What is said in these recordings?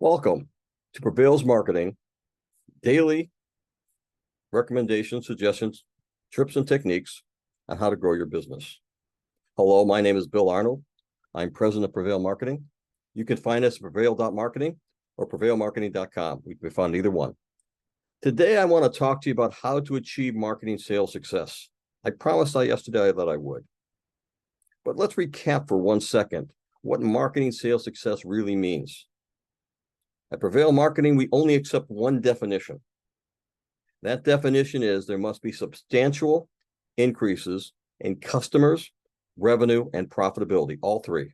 Welcome to Prevail's Marketing, daily recommendations, suggestions, tips, and techniques on how to grow your business. Hello, my name is Bill Arnold. I'm president of Prevail Marketing. You can find us at prevail.marketing or prevailmarketing.com. We can be found either one. Today, I want to talk to you about how to achieve marketing sales success. I promised yesterday that I would. But let's recap for 1 second what marketing sales success really means. At Prevail Marketing, we only accept one definition. That definition is there must be substantial increases in customers, revenue, and profitability, all three.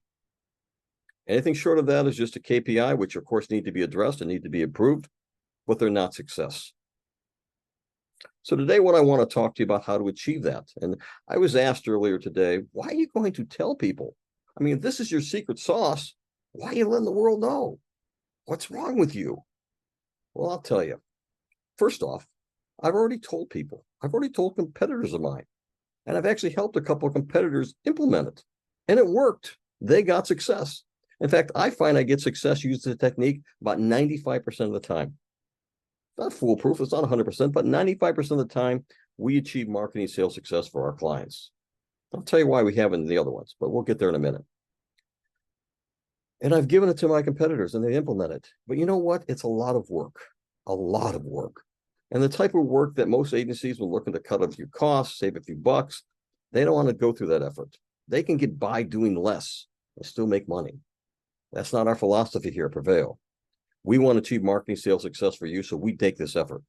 Anything short of that is just a KPI, which of course need to be addressed and need to be improved, but they're not success. So today, what I want to talk to you about how to achieve that. And I was asked earlier today, why are you going to tell people? I mean, if this is your secret sauce, why are you letting the world know? What's wrong with you? Well, I'll tell you. First off, I've already told people. I've already told competitors of mine. And I've actually helped a couple of competitors implement it. And it worked. They got success. In fact, I find I get success using the technique about 95% of the time. Not foolproof, it's not 100%, but 95% of the time, we achieve marketing sales success for our clients. I'll tell you why we haven't in the other ones, but we'll get there in a minute. And I've given it to my competitors and they implement it. But you know what? It's a lot of work, a lot of work. And the type of work that most agencies will looking to cut a few costs, save a few bucks, they don't want to go through that effort. They can get by doing less and still make money. That's not our philosophy here at Prevail. We want to achieve marketing sales success for you, so we take this effort.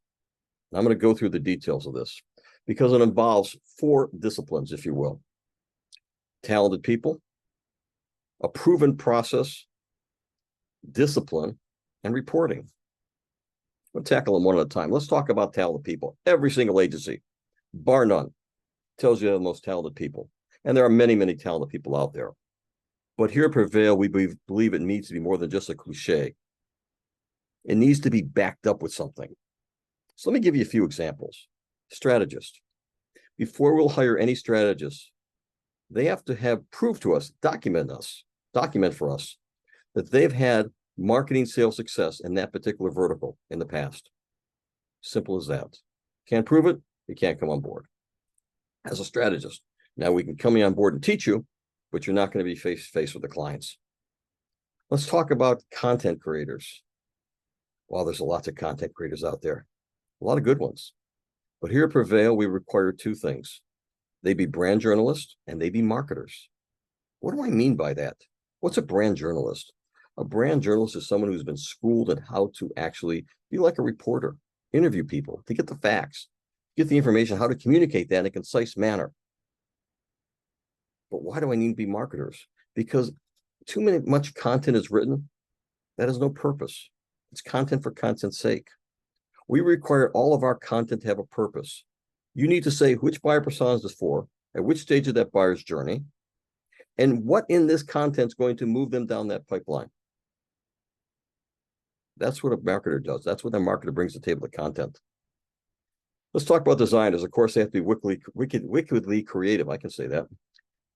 And I'm going to go through the details of this because it involves 4 disciplines, if you will. Talented people, a proven process, discipline, and reporting. We'll tackle them one at a time. Let's talk about talented people. Every single agency, bar none, tells you they're the most talented people. And there are many, many talented people out there. But here at Prevail, we believe it needs to be more than just a cliche. It needs to be backed up with something. So let me give you a few examples. Strategist. Before we'll hire any strategist, they have to have proof to us, document for us that they've had marketing sales success in that particular vertical in the past. Simple as that. Can't prove it, you can't come on board. As a strategist, now we can come on board and teach you, but you're not going to be face to face with the clients. Let's talk about content creators. Well, there's lots of content creators out there, a lot of good ones. But here at Prevail, we require 2 things. They be brand journalists and they be marketers. What do I mean by that? What's a brand journalist? A brand journalist is someone who's been schooled in how to actually be like a reporter, interview people, to get the facts, get the information, how to communicate that in a concise manner. But why do I need to be marketers? Because too much content is written that has no purpose. It's content for content's sake. We require all of our content to have a purpose. You need to say which buyer persona is this for, at which stage of that buyer's journey, and what in this content is going to move them down that pipeline. That's what a marketer does. That's what a marketer brings to the table, the content. Let's talk about designers. Of course, they have to be wickedly creative. I can say that.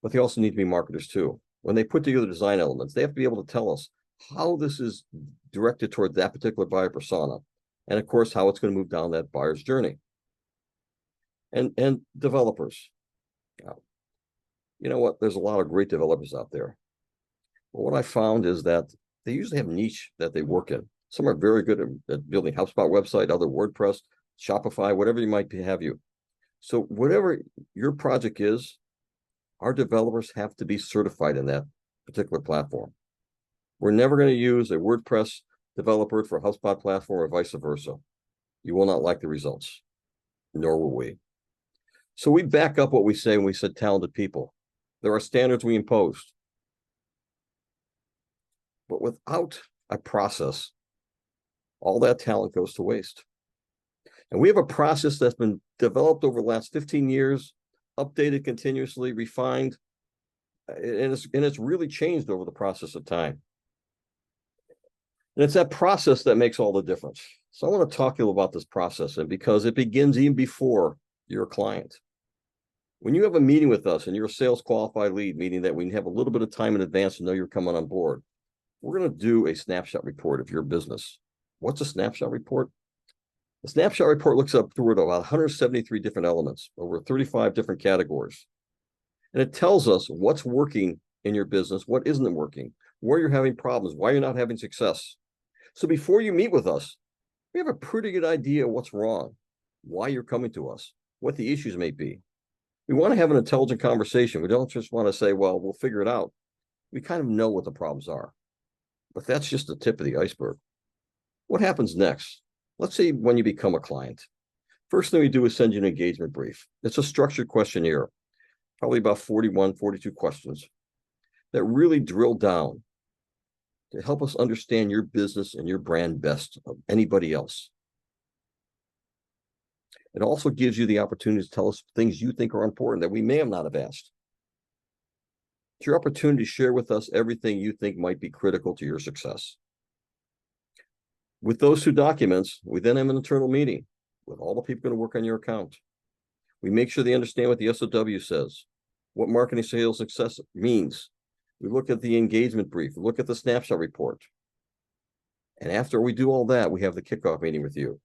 But they also need to be marketers too. When they put together design elements, they have to be able to tell us how this is directed toward that particular buyer persona. And of course, how it's going to move down that buyer's journey. And developers. You know what? There's a lot of great developers out there. But what I found is that they usually have a niche that they work in. Some are very good at building HubSpot website, other WordPress, Shopify, whatever you might have you. So whatever your project is, our developers have to be certified in that particular platform. We're never going to use a WordPress developer for a HubSpot platform or vice versa. You will not like the results, nor will we. So we back up what we say when we said talented people. There are standards we imposed. But without a process, all that talent goes to waste. And we have a process that's been developed over the last 15 years, updated continuously, refined, and it's really changed over the process of time. And it's that process that makes all the difference. So I want to talk to you about this process, and because it begins even before you're a client. When you have a meeting with us and you're a sales qualified lead, meaning that we have a little bit of time in advance to know you're coming on board, We're going to do a snapshot report of your business. What's a snapshot report? The snapshot report looks up through about 173 different elements over 35 different categories. And it tells us what's working in your business, what isn't working, where you're having problems, why you're not having success. So before you meet with us, we have a pretty good idea what's wrong, why you're coming to us, what the issues may be. We want to have an intelligent conversation. We don't just want to say, well, we'll figure it out. We kind of know what the problems are, but that's just the tip of the iceberg. What happens next? Let's say when you become a client. First thing we do is send you an engagement brief. It's a structured questionnaire, probably about 41, 42 questions that really drill down to help us understand your business and your brand best of anybody else. It also gives you the opportunity to tell us things you think are important that we may have not have asked. It's your opportunity to share with us everything you think might be critical to your success. With those 2 documents, we then have an internal meeting with all the people going to work on your account. We make sure they understand what the SOW says, what marketing sales success means. We look at the engagement brief, look at the snapshot report. And after we do all that, we have the kickoff meeting with you.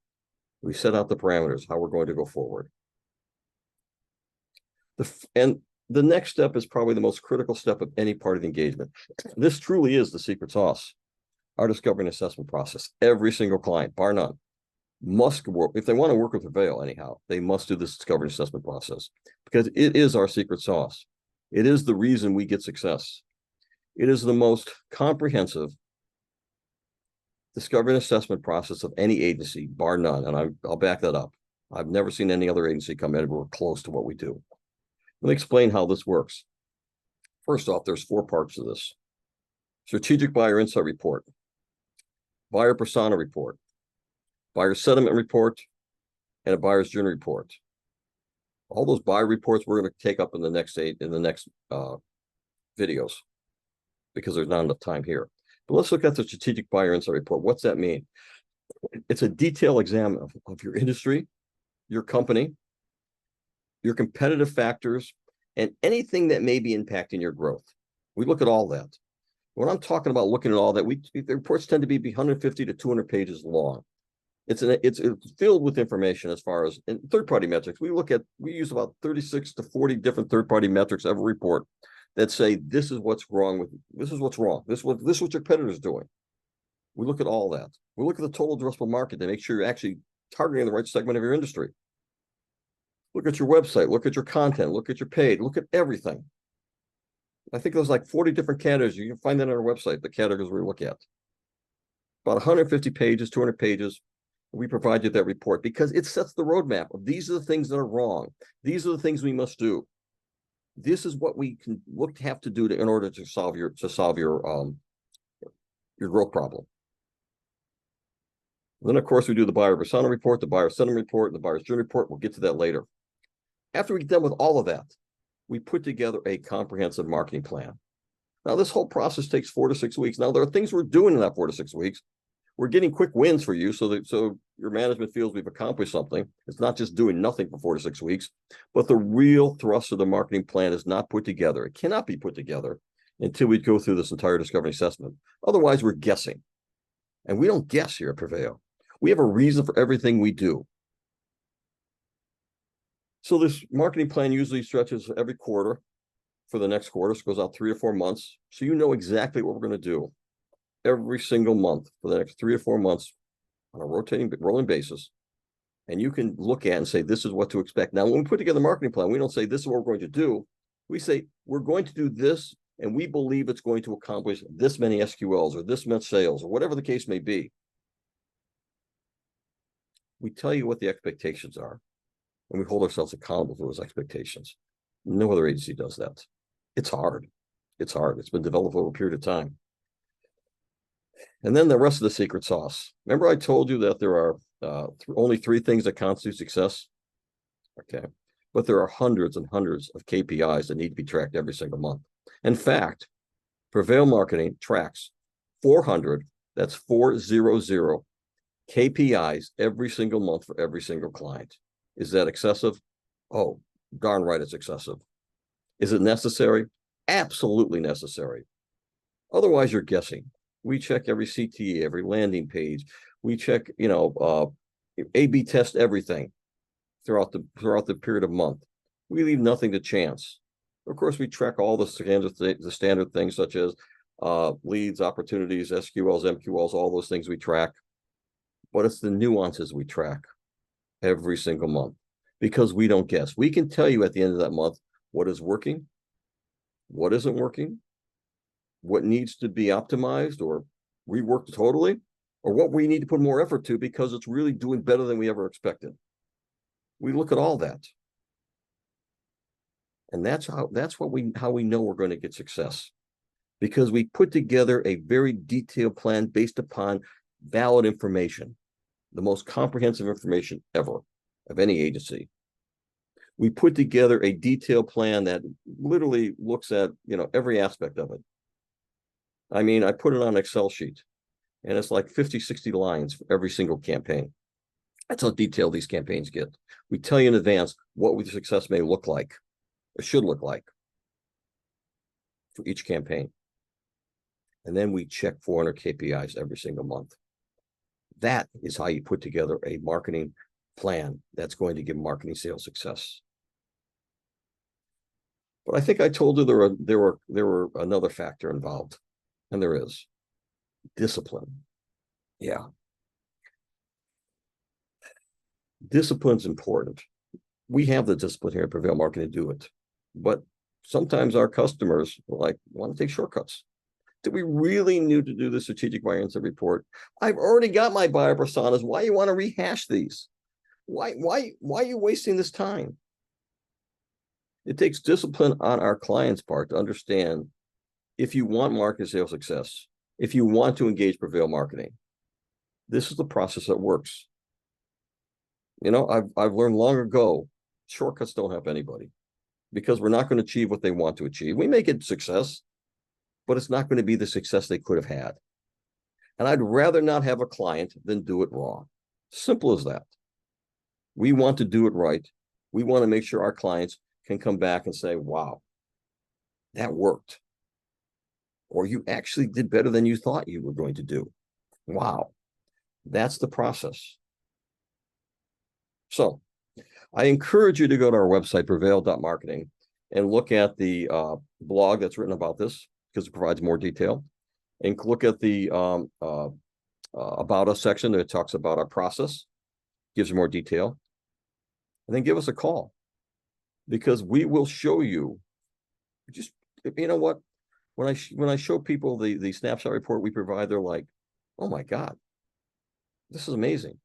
We set out the parameters, how we're going to go forward. And the next step is probably the most critical step of any part of the engagement. This truly is the secret sauce. Our discovery and assessment process. Every single client, bar none, must work. If they want to work with Prevail anyhow, they must do this discovery and assessment process because it is our secret sauce. It is the reason we get success. It is the most comprehensive discovery and assessment process of any agency, bar none. And I'll back that up. I've never seen any other agency come anywhere close to what we do. Let me explain how this works. First off, there's 4 parts to this. Strategic buyer insight report, buyer persona report, buyer sentiment report, and a buyer's journey report. All those buyer reports we're going to take up in the next videos because there's not enough time here. But let's look at the strategic buyer insight report. What's that mean? It's a detailed exam of your industry, your company, your competitive factors, and anything that may be impacting your growth. We look at all that. When I'm talking about looking at all that, the reports tend to be 150 to 200 pages long. It's filled with information as far as third-party metrics. We use about 36 to 40 different third-party metrics every report that say this is what's wrong this is what's wrong. This is what your competitor's doing. We look at all that. We look at the total addressable market to make sure you're actually targeting the right segment of your industry. Look at your website, look at your content, look at your paid, look at everything. I think there's like 40 different categories. You can find that on our website, the categories we look at. About 150 pages, 200 pages. We provide you that report because it sets the roadmap of these are the things that are wrong. These are the things we must do. This is what we can have to do in order to solve your growth problem. And then, of course, we do the buyer persona report, the buyer sentiment report, and the buyer's journey report. We'll get to that later. After we get done with all of that, we put together a comprehensive marketing plan. Now, this whole process takes 4 to 6 weeks. Now, there are things we're doing in that 4 to 6 weeks. We're getting quick wins for you so your management feels we've accomplished something. It's not just doing nothing for 4 to 6 weeks, but the real thrust of the marketing plan is not put together. It cannot be put together until we go through this entire discovery assessment. Otherwise, we're guessing. And we don't guess here at Prevail. We have a reason for everything we do. So this marketing plan usually stretches every quarter for the next quarter. So it goes out 3 or 4 months. So you know exactly what we're going to do every single month for the next 3 or 4 months on a rolling basis. And you can look at and say, this is what to expect. Now, when we put together a marketing plan, we don't say this is what we're going to do. We say, we're going to do this, and we believe it's going to accomplish this many SQLs or this much sales or whatever the case may be. We tell you what the expectations are, and we hold ourselves accountable to those expectations. No other agency does that. It's hard. It's hard. It's been developed over a period of time. And then the rest of the secret sauce. Remember I told you that there are only 3 things that constitute success? Okay. But there are hundreds and hundreds of KPIs that need to be tracked every single month. In fact, Prevail Marketing tracks 400, that's 400 KPIs every single month for every single client. Is that excessive? Oh, darn right it's excessive. Is it necessary? Absolutely necessary. Otherwise, you're guessing. We check every CTA, every landing page. We check, A/B test everything throughout the period of month. We leave nothing to chance. Of course, we track all the standard things such as leads, opportunities, SQLs, MQLs, all those things we track. But it's the nuances we track every single month because we don't guess. We can tell you at the end of that month what is working, what isn't working, what needs to be optimized or reworked totally, or what we need to put more effort to because it's really doing better than we ever expected. We look at all that. And that's how we know we're going to get success, because we put together a very detailed plan based upon valid information, the most comprehensive information ever of any agency. We put together a detailed plan that literally looks at, every aspect of it. I mean, I put it on an Excel sheet and it's like 50, 60 lines for every single campaign. That's how detailed these campaigns get. We tell you in advance what the success may look like, or should look like for each campaign. And then we check 400 KPIs every single month. That is how you put together a marketing plan that's going to give marketing sales success. But I think I told you there were another factor involved, and there is discipline. Yeah. Discipline's important. We have the discipline here at Prevail Marketing to do it. But sometimes our customers want to take shortcuts. Do we really need to do the strategic buyer insight report? I've already got my buyer personas. Why you want to rehash these? Why are you wasting this time? It takes discipline on our clients' part to understand if you want market sales success, if you want to engage Prevail Marketing, this is the process that works. I've learned long ago, shortcuts don't help anybody because we're not going to achieve what they want to achieve. We may get success, but it's not going to be the success they could have had. And I'd rather not have a client than do it wrong. Simple as that. We want to do it right. We want to make sure our clients can come back and say, wow, that worked. Or you actually did better than you thought you were going to do. Wow. That's the process. So I encourage you to go to our website, prevail.marketing, and look at the blog that's written about this because it provides more detail. And look at the About Us section that talks about our process, gives you more detail. And then give us a call because we will show you. Just, what? When I show people the snapshot report we provide, they're like, oh my God, this is amazing.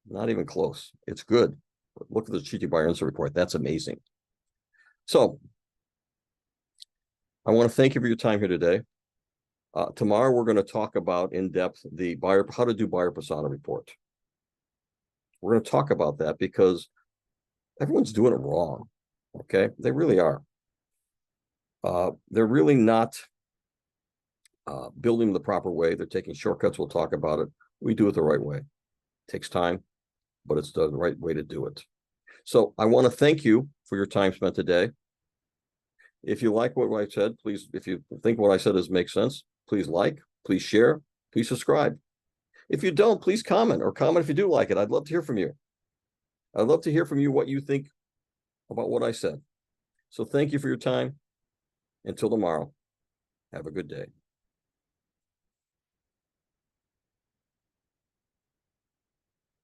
Not even close. It's good. Look at the strategic buyer insight report. That's amazing. So I want to thank you for your time here today. Tomorrow, we're going to talk about in depth how to do buyer persona report. We're going to talk about that because everyone's doing it wrong. Okay. They really are. They're really not building the proper way. They're taking shortcuts. We'll talk about it. We do it the right way. It takes time, but it's the right way to do it. So I want to thank you for your time spent today. If you like what I said, please, if you think what I said makes sense, please please share, please subscribe. If you don't, please comment if you do like it. I'd love to hear from you. I'd love to hear from you what you think about what I said. So thank you for your time. Until tomorrow, have a good day.